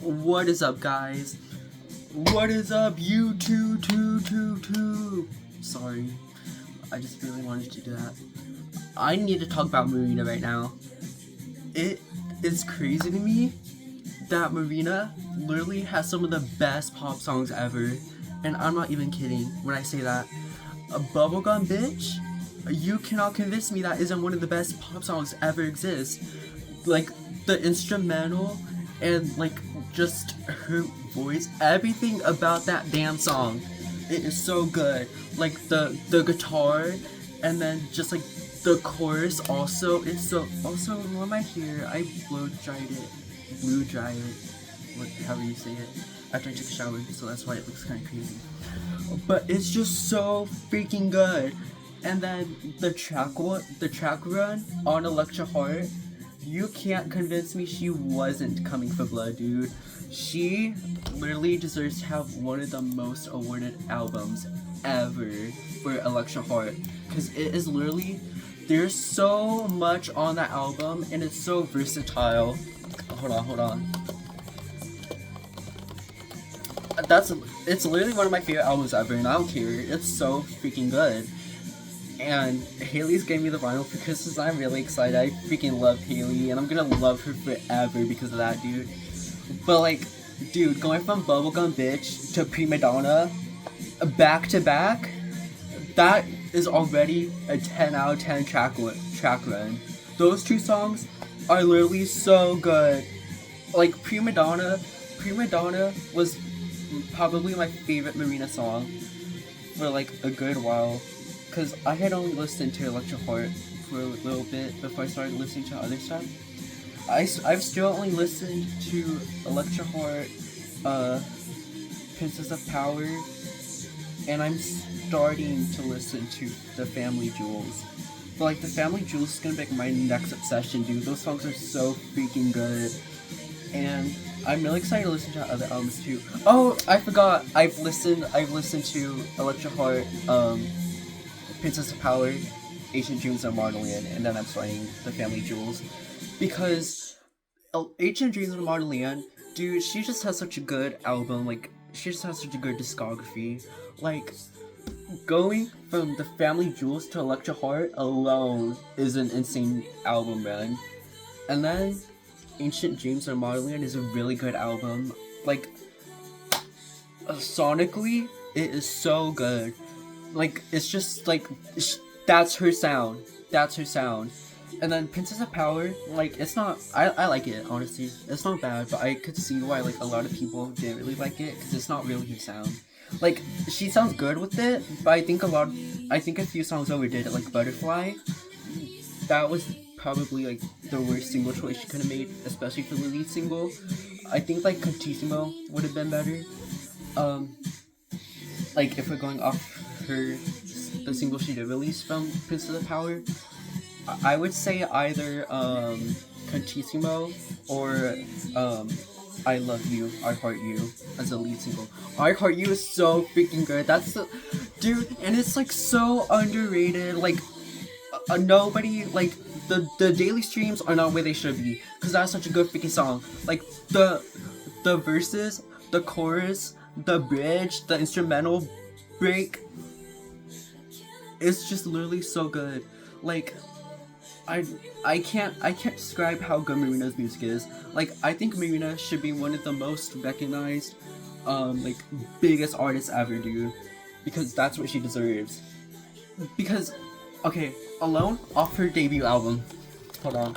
What is up, guys? What is up, YouTube? Sorry, I just really wanted to do that. I need to talk about Marina right now. It is crazy to me that Marina literally has some of the best pop songs ever, and I'm not even kidding when I say that. A Bubblegum Bitch? You cannot convince me that isn't one of the best pop songs ever exist. Like, the instrumental and like just her voice, everything about that damn song, it is so good. Like the guitar, and then just like the chorus also. It's so also on my hair. I blow dried it, however you say it, after I took a shower, so that's why it looks kind of crazy. But it's just so freaking good. And then the track run on Electra Heart. You can't convince me she wasn't coming for blood, dude. She literally deserves to have one of the most awarded albums ever for Electra Heart. Because it is literally, there's so much on that album and it's so versatile. Hold on. It's literally one of my favorite albums ever, and I don't care. It's so freaking good. And Haley's gave me the vinyl for Christmas. I'm really excited. I freaking love Haley, and I'm gonna love her forever because of that, dude. But like, dude, going from Bubblegum Bitch to Prima Donna, back to back, that is already a 10 out of 10 track run. Those two songs are literally so good. Like Prima Donna was probably my favorite Marina song for like a good while. Because I had only listened to Electra Heart for a little bit before I started listening to other stuff. I've still only listened to Electra Heart, Princess of Power, and I'm starting to listen to The Family Jewels. But like, The Family Jewels is gonna be like my next obsession, dude. Those songs are so freaking good. And I'm really excited to listen to other albums too. Oh, I forgot. I've listened to Electra Heart, Princess of Power, Ancient Dreams of Martyland, and then I'm starting The Family Jewels. Because Ancient Dreams of Martyland, dude, she just has such a good album, like, she just has such a good discography. Like, going from The Family Jewels to Electra Heart alone is an insane album, man. And then Ancient Dreams of Martyland is a really good album. Like, sonically, it is so good. Like, it's just like, that's her sound. And then Princess of Power, like, it's not, I like it, honestly. It's not bad, but I could see why, like, a lot of people didn't really like it, because it's not really her sound. Like, she sounds good with it, but I think a few songs overdid it, like Butterfly. That was probably, like, the worst single choice she could have made, especially for the lead single. I think, like, Contissimo would have been better. Like, if we're going off the single she did release from Princess of Power, I would say either Contissimo or I Love You, I Heart You as a lead single. I Heart You is so freaking good. That's the dude, and it's like so underrated. Like nobody, like, the daily streams are not where they should be, because that's such a good freaking song. Like the verses, the chorus, the bridge, the instrumental break, it's just literally so good. Like, I can't describe how good Marina's music is. Like, I think Marina should be one of the most recognized, like, biggest artists ever, dude. Because that's what she deserves. Because, okay, alone, off her debut album. Hold on.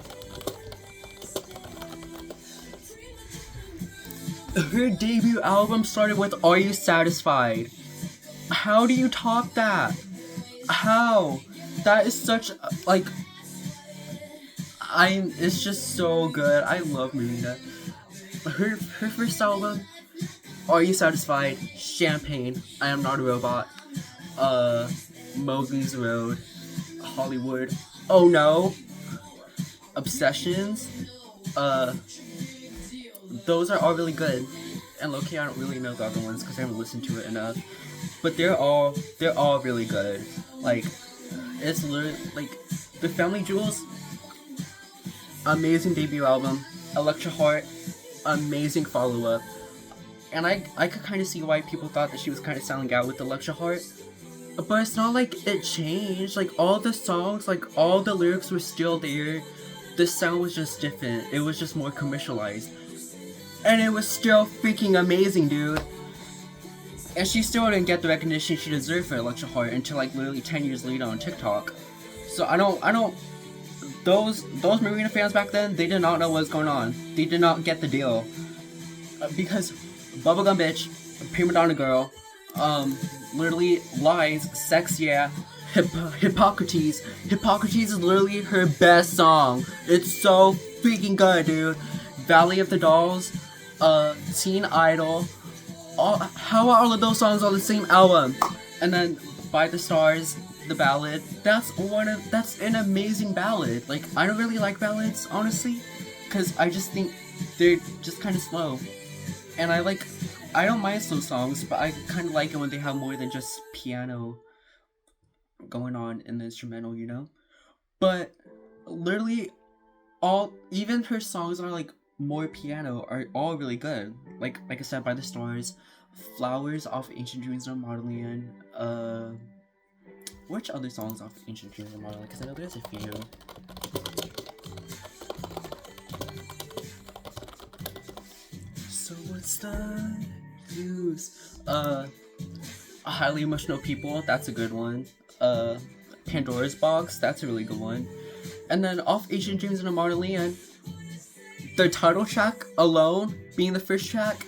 Her debut album started with Are You Satisfied? How do you top that? How? That is such, like, it's just so good. I love Marina. Her first album, Are You Satisfied? Champagne, I Am Not a Robot, Mowgli's Road, Hollywood, Oh No, Obsessions, those are all really good. And low-key, I don't really know the other ones because I haven't listened to it enough. But they're all really good. Like, it's literally, like, The Family Jewels, amazing debut album. Electra Heart, amazing follow-up. And I could kind of see why people thought that she was kind of selling out with Electra Heart. But it's not like it changed. Like, all the songs, like, all the lyrics were still there. The sound was just different. It was just more commercialized. And it was still freaking amazing, dude. And she still didn't get the recognition she deserved for Electra Heart until, like, literally 10 years later on TikTok. So I don't... Those Marina fans back then, they did not know what was going on. They did not get the deal. Because Bubblegum Bitch, Prima Donna Girl, literally Lies, Sex Yeah, Hippocrates. Hippocrates is literally her best song. It's so freaking good, dude. Valley of the Dolls, Teen Idol. How are all of those songs on the same album? And then By the Stars, the ballad. That's an amazing ballad. Like, I don't really like ballads, honestly, because I just think they're just kind of slow. And I don't mind slow songs, but I kind of like it when they have more than just piano going on in the instrumental, you know? But literally even her songs are like more piano are all really good. Like I said, By the Stars, Flowers off Ancient Dreams of Marlene. Which other songs off Ancient Dreams of Marlene? Because I know there's a few. So what's the use? Highly Emotional People, that's a good one. Pandora's Box, that's a really good one. And then off Ancient Dreams of Marlene, the title track alone being the first track,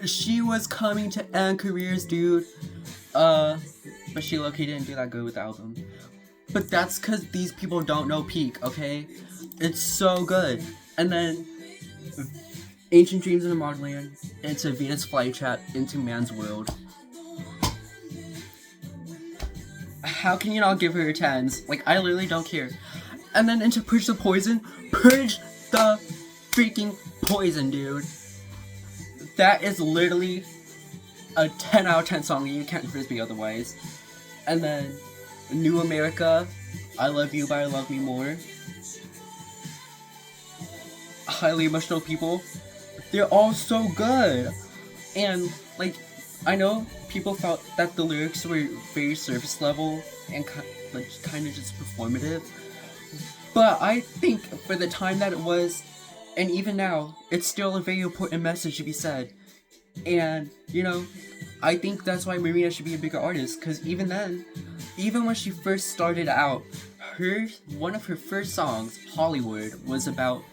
she was coming to end careers, dude. But she low-key didn't do that good with the album. But that's because these people don't know Peak, okay? It's so good. And then Ancient Dreams in the Modern into Venus Flytrap, into Man's World. How can you not give her 10s? Like, I literally don't care. And then into Purge the Poison. Purge the freaking poison, dude. That is literally a 10 out of 10 song. You can't frisbee otherwise. And then New America, I Love You but I Love Me More. Highly Emotional People. They're all so good. And, like, I know people felt that the lyrics were very surface level and kind of just performative. But I think for the time that it was, and even now, it's still a very important message to be said. And, you know, I think that's why Marina should be a bigger artist. Because even then, even when she first started out, one of her first songs, Hollywood, was about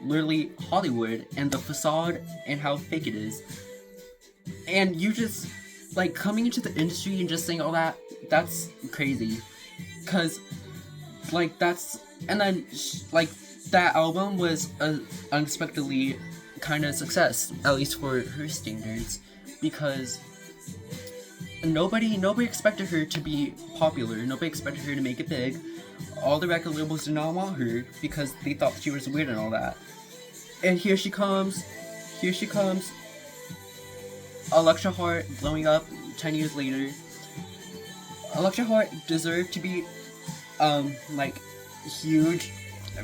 literally Hollywood and the facade and how fake it is. And you just, like, coming into the industry and just saying all that, that's crazy. Because, like, and then, like, that album was unexpectedly kind of a success, at least for her standards, because nobody expected her to be popular. Nobody expected her to make it big. All the record labels did not want her because they thought she was weird and all that. And here she comes. Electra Heart blowing up 10 years later. Electra Heart deserved to be, like, huge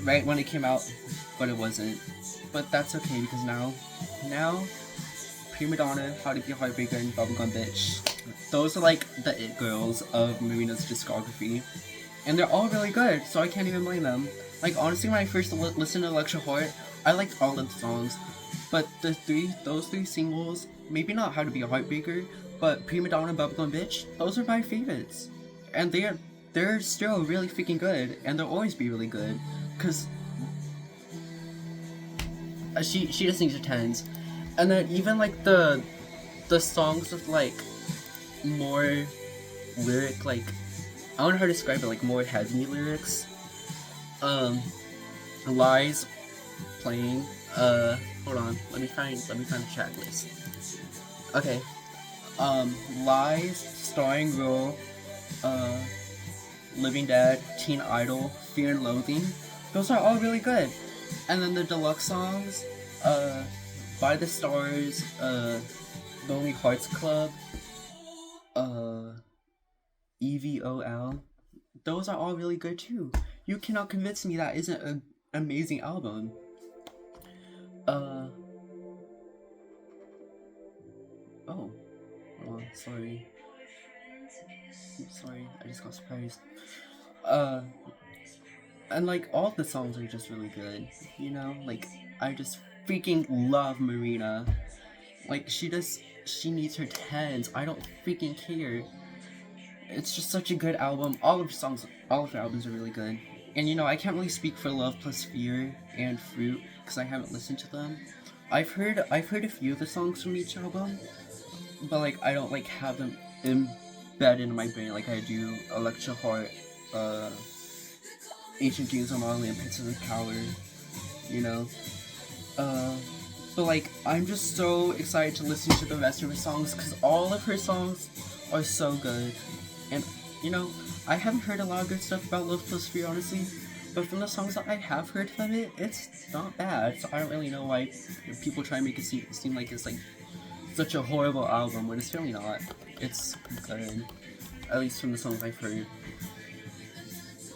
right when it came out, but it wasn't. But that's okay because now, Prima Donna, How to Be a Heartbreaker, and Bubblegum Bitch. Those are like the it girls of Marina's discography. And they're all really good, so I can't even blame them. Like, honestly, when I first listened to Electra Heart, I liked all of the songs. But those three singles, maybe not How to Be a Heartbreaker, but Prima Donna and Bubblegum Bitch, those are my favorites. And they're still really freaking good, and they'll always be really good. Cause she just needs her 10s. And then even like the songs with like more lyric, like, I don't know how to describe it, like more heavy lyrics. Lies playing. Hold on, let me find the track list. Okay. Lies, starring role, Living Dead, Teen Idol, Fear and Loathing. Those are all really good. And then the deluxe songs, By the Stars, Lonely Hearts Club, EVOL. Those are all really good too. You cannot convince me that isn't an amazing album. Oh, sorry. Sorry, I just got surprised. Uh, and like all the songs are just really good. You know, like I just freaking love Marina. Like she needs her tens. I don't freaking care. It's just such a good album. All of her albums are really good. And you know, I can't really speak for Love Plus Fear and Fruit because I haven't listened to them. I've heard a few of the songs from each album, but like I don't like have them embedded in my brain like I do Electra Heart, uh, Ancient Dreams of Marley, and Princess of Power. You know, uh, but like I'm just so excited to listen to the rest of her songs because all of her songs are so good. And you know, I haven't heard a lot of good stuff about Love Plus Fear, honestly. But from the songs that I have heard from it, it's not bad. So I don't really know why people try and make it seem like it's like such a horrible album when it's really not. It's good, at least from the songs I've heard.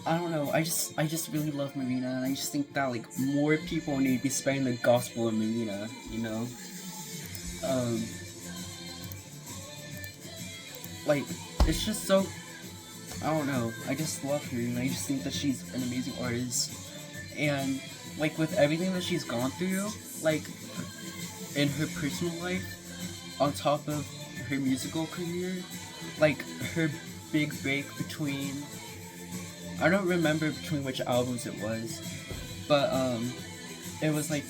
I don't know. I just really love Marina, and I just think that like more people need to be spreading the gospel of Marina. You know, um, like it's just so I don't know. I just love her, and I just think that she's an amazing artist. And like with everything that she's gone through, like in her personal life, on top of her musical career, like her big break between I don't remember between which albums it was, but it was like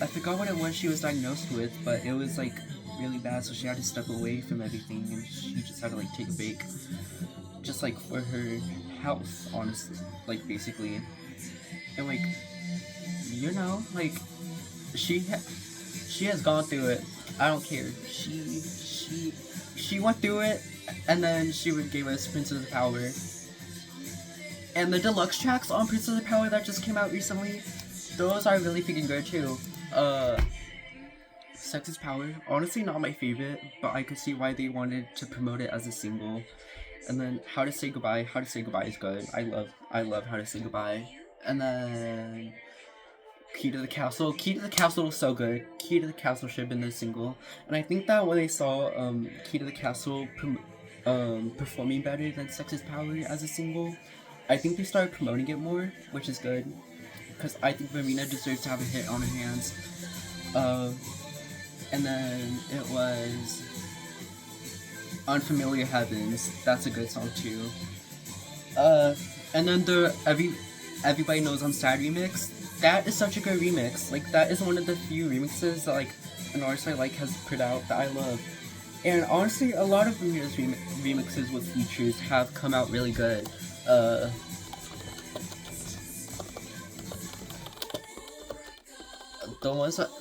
I forgot what it was she was diagnosed with, but it was like really bad, so she had to step away from everything, and she just had to like take a break, just like for her health, honestly, like basically, and like you know, like she has gone through it. I don't care. She went through it, and then she would give us Princess of Power. And the deluxe tracks on Princess of Power that just came out recently, those are really freaking good too. Sex is Power, honestly not my favorite, but I could see why they wanted to promote it as a single. And then How to Say Goodbye, How to Say Goodbye is good. I love How to Say Goodbye. And then Key to the Castle. Key to the Castle was so good. Key to the Castle should have been the single. And I think that when they saw Key to the Castle performing better than Sex is Power as a single, I think they started promoting it more, which is good. Because I think Marina deserves to have a hit on her hands. And then it was Unfamiliar Heavens. That's a good song too. And then the Everybody Knows I'm Sad remix. That is such a good remix. Like that is one of the few remixes that like an artist I like has put out that I love. And honestly, a lot of Marina's remixes with features have come out really good.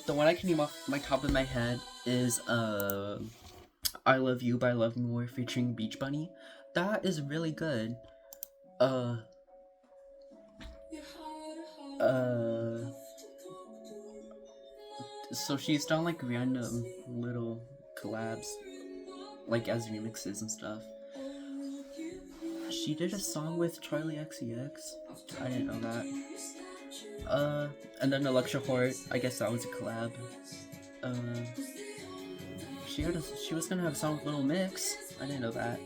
The one I can name off my top of my head is I Love You by Love More featuring Beach Bunny. That is really good. Uh so she's done like random little collabs like as remixes and stuff. She did a song with Charlie XCX. I didn't know that. And then Electra Heart, I guess that was a collab. She was gonna have a song with Little Mix. I didn't know that.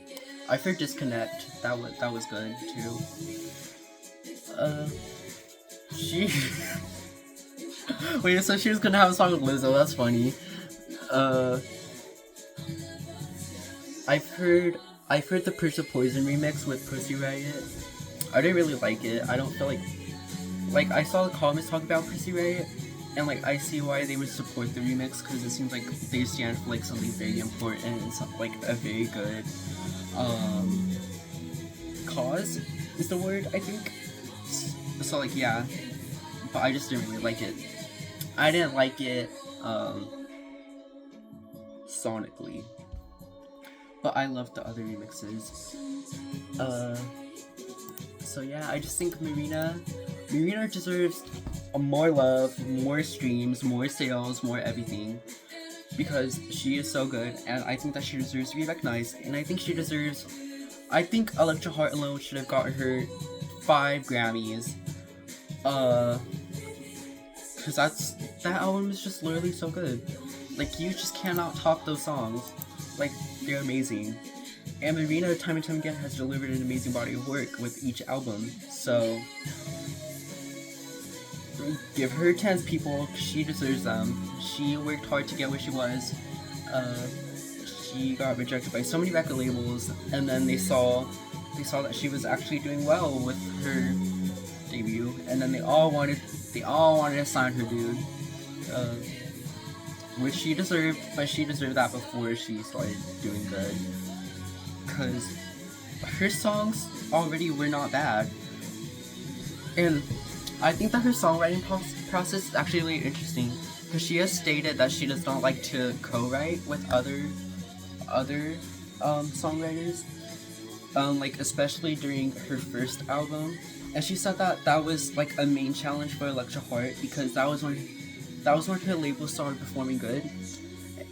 I've heard Disconnect. That was good too. She wait, so she was gonna have a song with Lizzo. That's funny. I've heard the Purse of Poison remix with Pussy Riot. I didn't really like it. I don't feel like I saw the comments talk about Pussy Riot, and like I see why they would support the remix because it seems like they stand for like something very important and like a very good cause is the word I think. So like yeah, but I just didn't really like it. I didn't like it sonically, but I loved the other remixes. So yeah, I just think Marina deserves more love, more streams, more sales, more everything, because she is so good, and I think that she deserves to be recognized, and I think Electra Heart alone should have gotten her 5 Grammys, cause that album is just literally so good. Like you just cannot top those songs. like they're amazing. And Marina, time and time again, has delivered an amazing body of work with each album. So give her a chance, people. She deserves them. She worked hard to get where she was. Uh, she got rejected by so many record labels, and then they saw that she was actually doing well with her debut, and then they all wanted to sign her, dude. Uh, which she deserved, but she deserved that before she started doing good. Because her songs already were not bad. And I think that her songwriting process is actually really interesting. Because she has stated that she does not like to co-write with other songwriters. Like especially during her first album. And she said that that was like a main challenge for Electra Heart because that was when her label started performing good,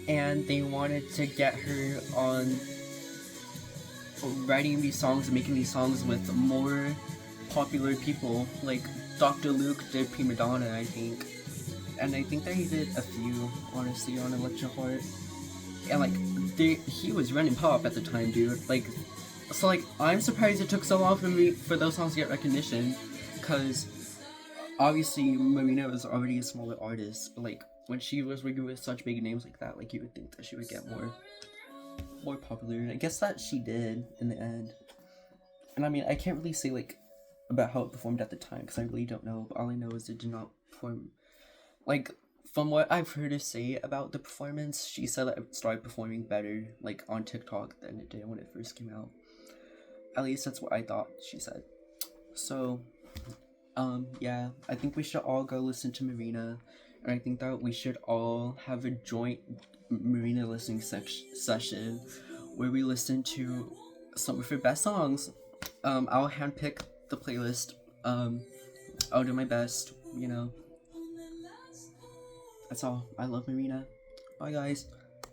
and they wanted to get her on writing these songs and making these songs with more popular people. Like Dr. Luke did Prima Donna, I think, and I think that he did a few, honestly, on Electra Heart. And like he was running pop at the time, dude. Like, so like I'm surprised it took so long for those songs to get recognition, because obviously Marina was already a smaller artist, but like when she was working with such big names like that, like you would think that she would get more popular, and I guess that she did in the end. And I mean, I can't really say like about how it performed at the time because I really don't know, but all I know is it did not perform. Like, from what I've heard her say about the performance, she said that it started performing better like on TikTok than it did when it first came out. At least that's what I thought she said. So yeah, I think we should all go listen to Marina, and I think that we should all have a joint Marina listening session where we listen to some of her best songs. I'll handpick the playlist. I'll do my best, you know. That's all. I love Marina. Bye, guys.